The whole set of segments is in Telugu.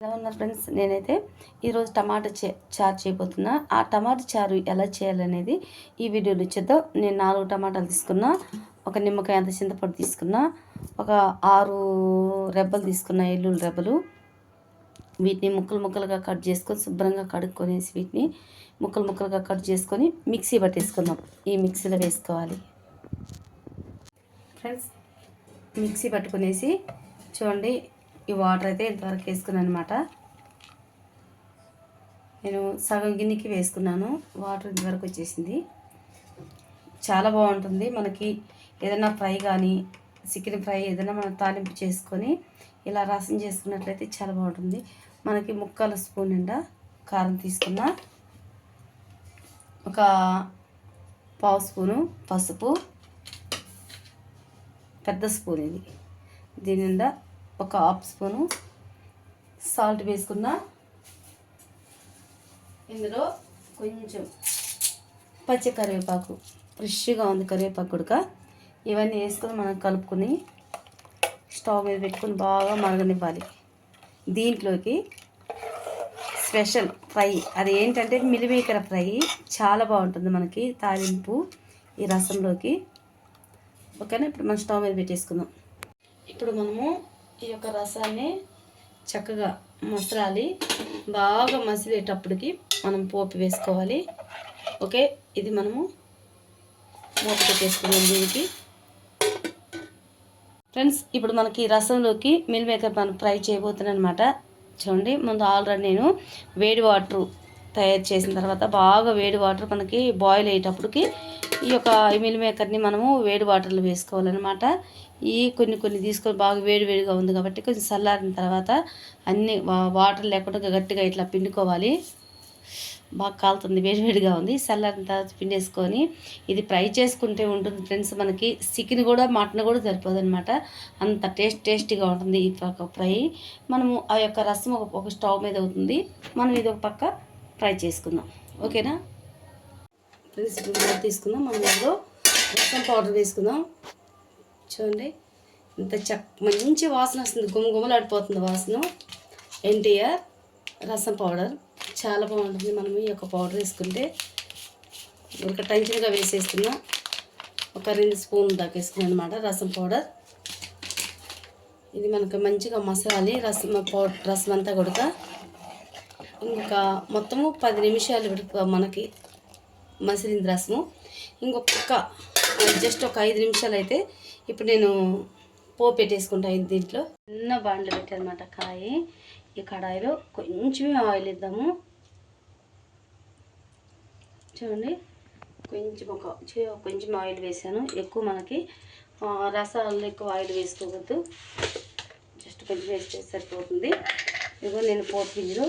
ఎలా ఉన్నారు ఫ్రెండ్స్? నేనైతే ఈరోజు టమాటా చారు చేయబోతున్నా. ఆ టమాటా చారు ఎలా చేయాలనేది ఈ వీడియోలో చూద్దాం. నేను 4 టమాటాలు తీసుకున్నా, ఒక నిమ్మకాయ అంత చింతపండు తీసుకున్నా, ఒక 6 రెబ్బలు తీసుకున్నా, ఎల్లుల్లి రెబ్బలు. వీటిని ముక్కలు ముక్కలుగా కట్ చేసుకొని శుభ్రంగా కడుక్కొనేసి వీటిని ముక్కలు ముక్కలుగా కట్ చేసుకొని మిక్సీ పట్టేసుకుందాం. ఈ మిక్సీలో వేసుకోవాలి ఫ్రెండ్స్. మిక్సీ పట్టుకునేసి చూడండి, ఈ వాటర్ అయితే ఇంతవరకు వేసుకున్నాను అనమాట. నేను సగం గిన్నెకి వేసుకున్నాను, వాటర్ ఇంతవరకు వచ్చేసింది. చాలా బాగుంటుంది. మనకి ఏదైనా ఫ్రై కానీ చికెన్ ఫ్రై ఏదైనా మనం తాలింపు చేసుకొని ఇలా రసం చేసుకున్నట్లయితే చాలా బాగుంటుంది. మనకి 1/4 స్పూన్ నిండా కారం తీసుకున్నా, ఒక 1/2 స్పూను పసుపు, పెద్ద స్పూన్ ఇది, దీని నిండా ఒక 1/2 స్పూను సాల్ట్ వేసుకున్నా. ఇందులో కొంచెం పచ్చి కరివేపాకు, ఫ్రెష్గా ఉంది కరివేపాకు ఉడక, ఇవన్నీ వేసుకొని మనం కలుపుకొని స్టవ్ మీద పెట్టుకొని బాగా మరగనివ్వాలి. దీంట్లోకి స్పెషల్ ఫ్రై, అది ఏంటంటే మిల్లిమేకర్ ఫ్రై, చాలా బాగుంటుంది మనకి తాలింపు ఈ రసంలోకి. ఓకేనా? ఇప్పుడు మనం స్టవ్ మీద పెట్టేసుకుందాం. ఇప్పుడు మనము ఈ యొక్క రసాన్ని చక్కగా మసలాలి. బాగా మసిలేటప్పటికి మనం పోపు వేసుకోవాలి. ఓకే, ఇది మనము మూత పెట్టేసుకుందాం దీనికి. ఫ్రెండ్స్, ఇప్పుడు మనకి రసంలోకి మిల్ మేకర్ మనం ఫ్రై చేయబోతున్నాను అనమాట. చూడండి, ముందు ఆల్రెడీ నేను వేడి వాటర్ తయారు చేసిన తర్వాత బాగా వేడి వాటర్ మనకి బాయిల్ అయ్యేటప్పటికి ఈ యొక్క మిల్ మేకర్ని మనము వేడి వాటర్లో వేసుకోవాలన్నమాట. ఈ కొన్ని తీసుకొని బాగా వేడిగా ఉంది కాబట్టి కొంచెం చల్లారిన తర్వాత అన్ని వాటర్ లేకుండా గట్టిగా ఇట్లా పిండుకోవాలి. బాగా కాలుతుంది, వేడిగా ఉంది. చల్లారిన తర్వాత పిండేసుకొని ఇది ఫ్రై చేసుకుంటే ఉంటుంది ఫ్రెండ్స్. మనకి చికెన్ కూడా మటన్ కూడా సరిపోదు అనమాట, అంత టేస్టీగా ఉంటుంది ఈ ఫ్రై. మనము ఆ యొక్క రసం ఒక స్టవ్ మీద అవుతుంది, మనం ఇది ఒక పక్క ఫ్రై చేసుకుందాం. ఓకేనా ఫ్రెండ్స్? తీసుకుందాం. మనం ఇందులో రసం పౌడర్ వేసుకుందాం. చూడండి, ఇంత మంచి వాసన వస్తుంది, గుమగుమలాడిపోతుంది వాసన. ఎన్టీఆర్ రసం పౌడర్ చాలా బాగుంటుంది. మనం ఈ యొక్క పౌడర్ వేసుకుంటే ఒక టంచుగా వేసేస్తున్నాం. ఒక 2 స్పూన్లు దాకా వేసుకున్నాం అనమాట రసం పౌడర్. ఇది మనకు మంచిగా మసాలి రసం అంతా కొడక ఇంకొక మొత్తము 10 నిమిషాలు మనకి మసిలింది రసము. ఇంకొక జస్ట్ ఒక 5 నిమిషాలు అయితే ఇప్పుడు నేను పోపు పెట్టేసుకుంటాను. దీంట్లో చిన్న బాండ్లు పెట్టానమాట కడాయి. ఈ కడాయిలో కొంచెమే ఆయిల్ ఇద్దాము. చూడండి, కొంచెం ఆయిల్ వేసాను. ఎక్కువ మనకి రసాలు ఎక్కువ ఆయిల్ వేసుకోవద్దు, జస్ట్ కొంచెం వేస్తే సరిపోతుంది. ఇదిగో నేను పోపు గింజలు,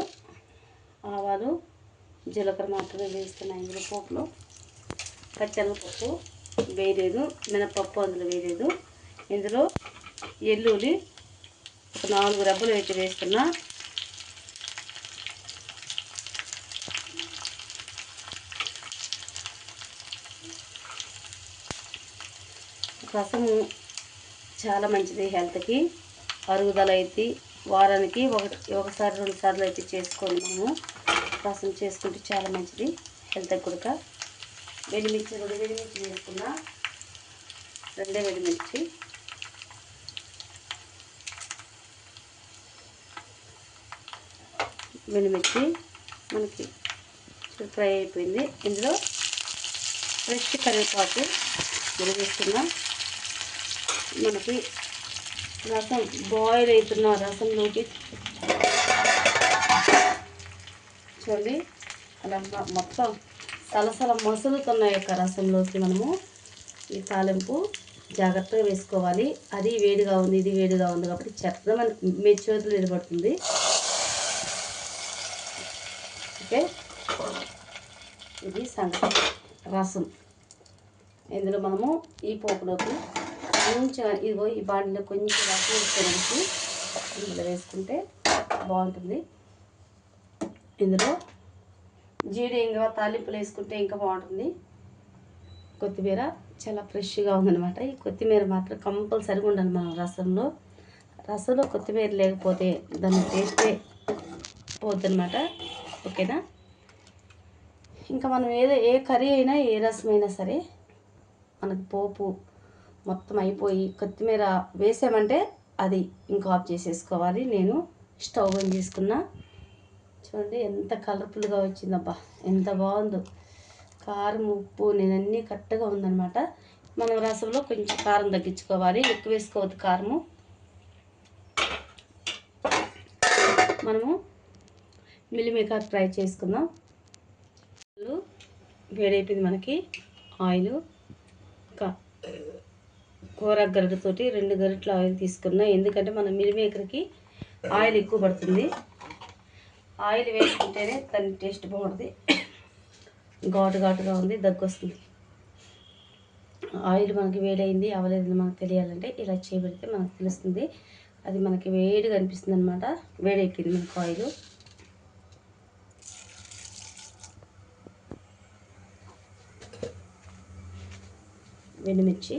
ఆవాలు, జీలకర్ర మాత్రమే వేస్తున్నాను ఇందులో. పోపులో పచ్చెనగపప్పు వేయలేదు, మినపప్పు అందులో వేయలేదు. ఇందులో ఎల్లుల్లి ఒక 4 రెబ్బలు అయితే వేస్తున్నా. రసము చాలా మంచిది హెల్త్కి, అరుగుదల అయితే. వారానికి ఒకసారి 2 సార్లు అయితే చేసుకోండి. మనము రసం చేసుకుంటే చాలా మంచిది హెల్త్కి కూడా. వెల్లిమిర్చి 2 వెల్లిమిర్చి వేసుకున్నా, 2 వెల్లిమిర్చి. వెల్లిమిర్చి మనకి ఫ్రై అయిపోయింది. ఇందులో ఫ్రెష్ కరివేపాకు వేసుకున్నా. మనకి రసం బాయిల్ అవుతున్న రసంలోకి చూడండి, అలా మొత్తం సలసల మసులుతున్న యొక్క రసంలోకి మనము ఈ తాలింపు జాగ్రత్తగా వేసుకోవాలి. అది వేడిగా ఉంది, ఇది వేడిగా ఉంది కాబట్టి చెత్త మనకి మీ చేతులు నిలబడుతుంది. ఓకే, ఇది సంగతి రసం. ఇందులో మనము ఈ పోపులోకి కొంచెం ఇదిగో ఈ బాండిలో కొంచెం రసం వేసుకోవడానికి ఇందులో వేసుకుంటే బాగుంటుంది. ఇందులో జీడి ఇంగువ తాలింపులు వేసుకుంటే ఇంకా బాగుంటుంది. కొత్తిమీర చాలా ఫ్రెష్గా ఉందన్నమాట. ఈ కొత్తిమీర మాత్రం కంపల్సరీగా ఉండాలి మన రసంలో. కొత్తిమీర లేకపోతే దాని టేస్టే మర్చిపోవద్దనమాట. ఓకేనా. ఇంకా మనం ఏ కర్రీ అయినా ఏ రసం అయినా సరే మనకు పోపు మొత్తం అయిపోయి కొత్తిమీర వేసామంటే అది ఇంకా ఆఫ్ చేసేసుకోవాలి. నేను స్టవ్ ఆన్ చేసుకున్నా. చూడండి ఎంత కలర్ఫుల్గా వచ్చిందబ్బా, ఎంత బాగుందో. కారం ఉప్పు నేను అన్నీ కరెక్ట్గా ఉందన్నమాట. మనం రసంలో కొంచెం కారం తగ్గించుకోవాలి, ఎక్కువ వేసుకోవద్దు కారము. మనము మిల్ మేకర్ ఫ్రై చేసుకుందాం. వేడైపోయింది మనకి ఆయిల్. ఇంకా కూర గరిటెతోటి 2 గరిటెల ఆయిల్ తీసుకున్నా, ఎందుకంటే మన మిల్ మేకర్కి ఆయిల్ ఎక్కువ పడుతుంది. ఆయిల్ వేసుకుంటేనే దాని టేస్ట్ బాగుంటుంది. ఘాటుగా ఉంది, దగ్గు వస్తుంది. ఆయిల్ మనకి వేడైంది అవ్వలేదని మనకు తెలియాలంటే ఇలా చేయబెడితే మనకు తెలుస్తుంది. అది మనకి వేడిగా అనిపిస్తుంది అనమాట. వేడెక్కింది మనకు ఆయిల్. ఎండుమిర్చి,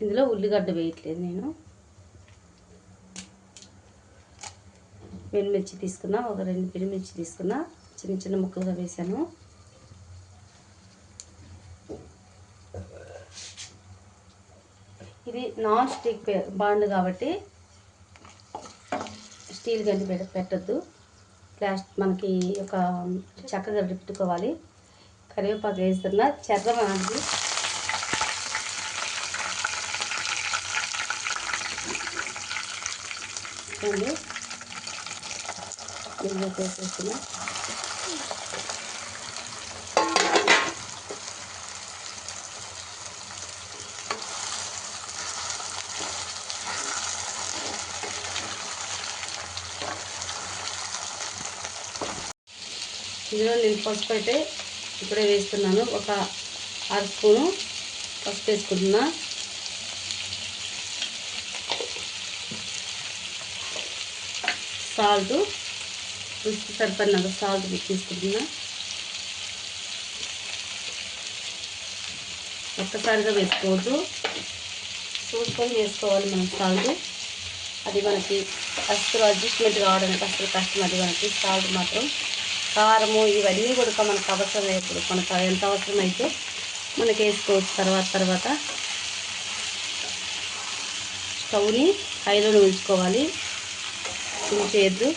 ఇందులో ఉల్లిగడ్డ వేయట్లేదు నేను. ఎండుమిర్చి తీసుకున్నా, ఒక 2 ఎండుమిర్చి తీసుకున్నా, చిన్న చిన్న ముక్కలుగా వేసాను. ఇది నాన్ స్టిక్ బాండ్ కాబట్టి స్టీల్ గంటి పెట్టద్దు. మనకి ఒక చెక్క గడ్డ పెట్టుకోవాలి. కరివేపాకు వేస్తున్నా, చెర్రమాది చూడండి వేసేస్తున్నా. ఇందులో నేను పసుపు అయితే ఇప్పుడే వేస్తున్నాను. ఒక 1/2 స్పూను పసుపు వేసుకుంటున్నా. సాల్ట్ రుచికి సరిపడినంత సాల్ట్ తీసుకుంటున్నా. ఒక్కసారిగా వేసుకోవద్దు, చూసుకొని వేసుకోవాలి మనం సాల్ట్. అది మనకి అసలు అడ్జస్ట్మెంట్ కావడానికి అసలు కష్టం. అది మనకి సాల్ట్ మాత్రం. కారము ఇవన్నీ కూడా మనకు అవసరం లేకపోతే మనకు ఎంత అవసరం అయితే మనకి వేసుకోవచ్చు. తర్వాత స్టవ్ని హైలోనే ఉంచుకోవాలి, చేయొద్దు.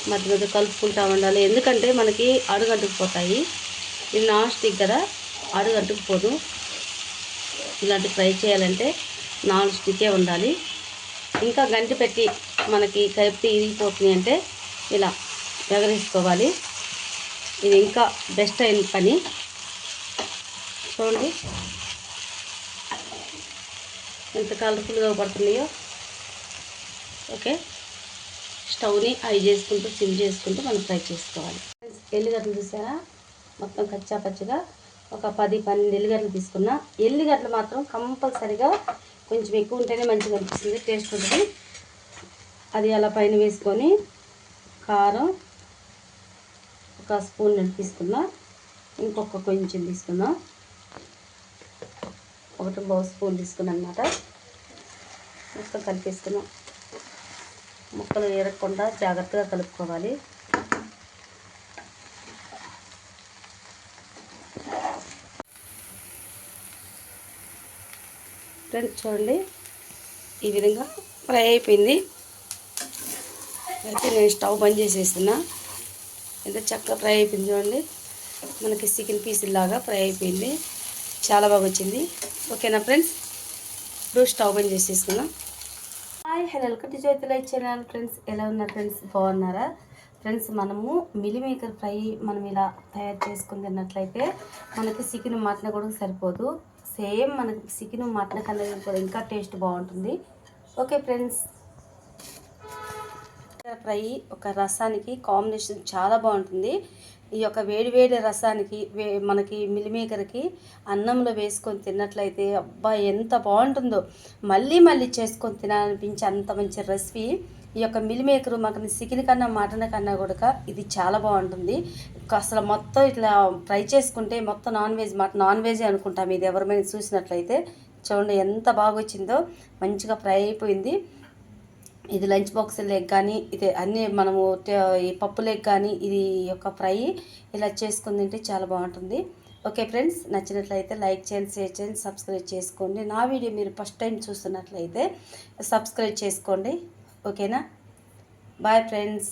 మధ్య మధ్య కలుపుకుంటూ ఉండాలి, ఎందుకంటే మనకి అడుగంటుకుపోతాయి. ఇది నాన్ స్టిక్ కదా, అడుగంటుకుపోదు. ఇలాంటి ఫ్రై చేయాలంటే నాన్ స్టిక్కే ఉండాలి. ఇంకా గంటి పెట్టి మనకి కలిపి ఇరిగిపోతుంది అంటే ఇలా ఎగరేసుకోవాలి. ఇది ఇంకా బెస్ట్ అయిన పని. చూడండి ఎంత కలర్ఫుల్గా పడుతున్నాయో. ఓకే, స్టవ్ని హై చేసుకుంటూ సిమ్ చేసుకుంటూ మనం ఫ్రై చేసుకోవాలి. ఎల్లిగడ్డలు చూసారా, మొత్తం కచ్చా పచ్చిగా ఒక 10-12 ఎల్లిగడ్డలు తీసుకున్నా. ఎల్లిగడ్డలు మాత్రం కంపల్సరిగా కొంచెం ఎక్కువ ఉంటేనే మంచిగా అనిపిస్తుంది, టేస్ట్ ఉంటుంది. అది అలా పైన వేసుకొని కారం ఒక స్పూన్ తీసుకున్నా, ఇంకొక కొంచెం తీసుకున్నా, 1 స్పూన్ తీసుకున్నా అనమాట. మొత్తం కలిపేసుకున్నాం. ముక్కలు ఏరకుండా జాగ్రత్తగా కలుపుకోవాలి. ఫ్రెండ్స్ చూడండి, ఈ విధంగా ఫ్రై అయిపోయింది. అయితే నేను స్టవ్ బంద్ చేసేస్తున్నా. ఎంత చక్కగా ఫ్రై అయిపోయింది చూడండి. మనకి చికెన్ పీసులాగా ఫ్రై అయిపోయింది, చాలా బాగా వచ్చింది. ఓకేనా ఫ్రెండ్స్, ఇప్పుడు స్టవ్ బంద్ చేసేసుకున్నాం. Hi hello, welcome to Jyothi life channel. Friends ఎలా ఉన్నారు ఫ్రెండ్స్, బాగున్నారా ఫ్రెండ్స్? మనము మిల్ మేకర్ ఫ్రై మనం ఇలా తయారు చేసుకుని తిన్నట్లయితే మనకి చికెన్ మటన్ కూడా సరిపోదు. సేమ్ మనకి చికెన్ మటన్ కన్నా కూడా ఇంకా టేస్ట్ బాగుంటుంది. ఓకే ఫ్రెండ్స్, ఫ్రై ఒక రసానికి కాంబినేషన్ చాలా బాగుంటుంది. ఈ యొక్క వేడి రసానికి మనకి మిల్ మేకర్కి అన్నంలో వేసుకొని తిన్నట్లయితే అబ్బా ఎంత బాగుంటుందో, మళ్ళీ చేసుకొని తినాలనిపించే అంత మంచి రెసిపీ ఈ యొక్క మిల్ మేకర్. మనకి చికెన్ కన్నా మటన్ కన్నా కూడా ఇది చాలా బాగుంటుంది. అసలు మొత్తం ఇట్లా ఫ్రై చేసుకుంటే మొత్తం నాన్ వెజ్ అనుకుంటాం. ఇది ఎవరైనా చూసినట్లయితే చూడండి ఎంత బాగా వచ్చిందో, మంచిగా ఫ్రై అయిపోయింది. ఇది లంచ్ బాక్స్ లెగ్ కానీ ఇది అన్నీ మనము ఈ పప్పు లెగ్ కానీ ఇది యొక్క ఫ్రై ఇలా చేసుకుని తింటే చాలా బాగుంటుంది. ఓకే ఫ్రెండ్స్, నచ్చినట్లయితే లైక్ చేయండి, షేర్ చేయండి, సబ్స్క్రైబ్ చేసుకోండి. నా వీడియో మీరు ఫస్ట్ టైం చూస్తున్నట్లయితే సబ్స్క్రైబ్ చేసుకోండి. ఓకేనా? Bye friends.